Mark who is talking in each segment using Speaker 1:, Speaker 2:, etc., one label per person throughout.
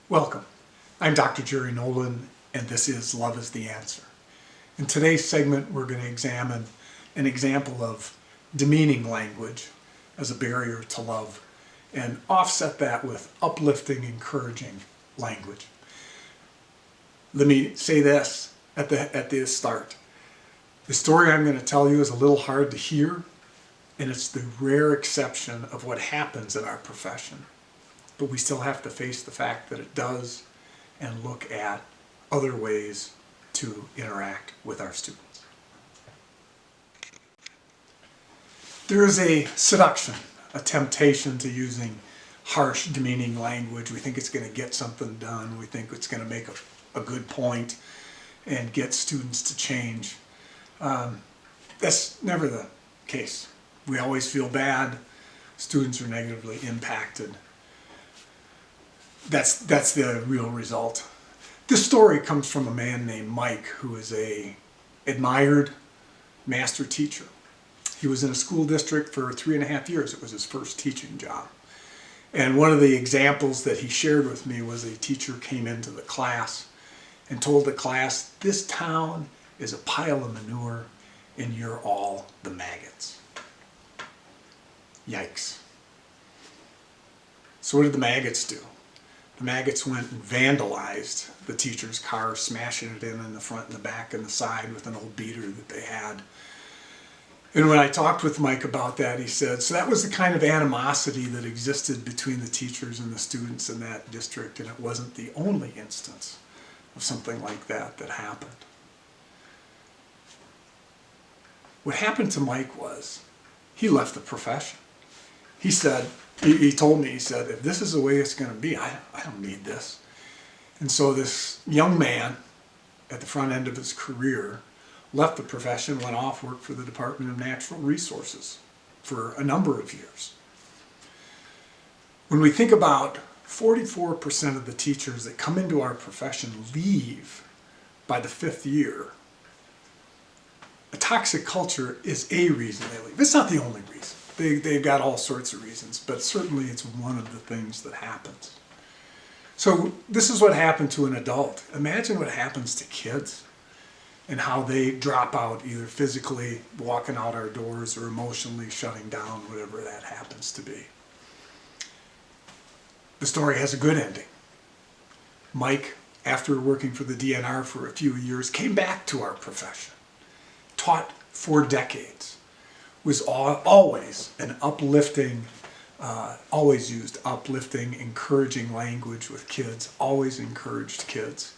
Speaker 1: Welcome. I'm Dr. Jerry Nolan, and this is Love is the Answer. In today's segment, we're going to examine an example of demeaning language as a barrier to love and offset that with uplifting, encouraging language. Let me say this at the start. The story I'm going to tell you is a little hard to hear, and it's the rare exception of what happens in our profession. But we still have to face the fact that it does and look at other ways to interact with our students. There is a seduction, a temptation to using harsh, demeaning language. We think it's going to get something done. We think it's going to make a good point and get students to change. That's never the case. We always feel bad. Students are negatively impacted. That's the real result. This story comes from a man named Mike, who is an admired master teacher. He was in a school district for 3.5 years. It was his first teaching job. And one of the examples that he shared with me was a teacher came into the class and told the class, "This town is a pile of manure and you're all the maggots." Yikes. So what did the maggots do? The maggots went and vandalized the teacher's car, smashing it in the front and the back and the side with an old beater that they had. And when I talked with Mike about that, he said, so that was the kind of animosity that existed between the teachers and the students in that district, and it wasn't the only instance of something like that that happened. What happened to Mike was he left the profession. He said, he told me, he said, if this is the way it's going to be, I don't need this. And so this young man at the front end of his career left the profession, went off, worked for the Department of Natural Resources for a number of years. When we think about 44% of the teachers that come into our profession leave by the 5th year, a toxic culture is a reason they leave. It's not the only reason. They've got all sorts of reasons, but certainly it's one of the things that happens. So this is what happened to an adult. Imagine what happens to kids and how they drop out, either physically walking out our doors or emotionally shutting down, whatever that happens to be. The story has a good ending. Mike, after working for the DNR for a few years, came back to our profession, taught for decades, was always an uplifting, always used uplifting, encouraging language with kids, always encouraged kids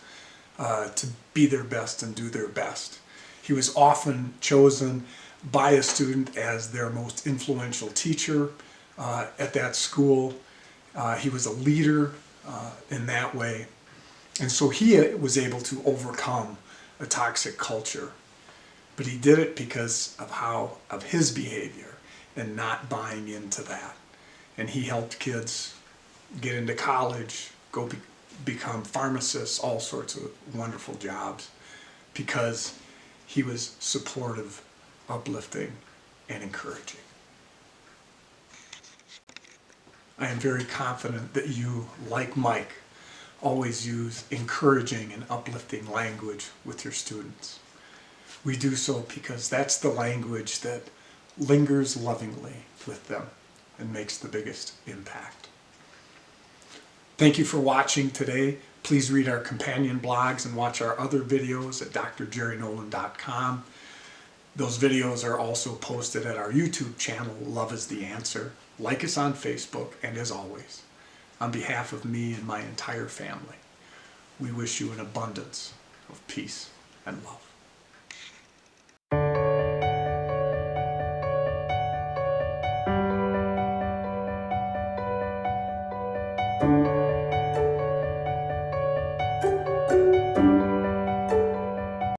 Speaker 1: to be their best and do their best. He was often chosen by a student as their most influential teacher at that school. He was a leader in that way. And so he was able to overcome a toxic culture. But he did it because of his behavior and not buying into that. And he helped kids get into college, go become pharmacists, all sorts of wonderful jobs, because he was supportive, uplifting, and encouraging. I am very confident that you, like Mike, always use encouraging and uplifting language with your students. We do so because that's the language that lingers lovingly with them and makes the biggest impact. Thank you for watching today. Please read our companion blogs and watch our other videos at drjerrynolan.com. Those videos are also posted at our YouTube channel, Love is the Answer. Like us on Facebook, and as always, on behalf of me and my entire family, we wish you an abundance of peace and love.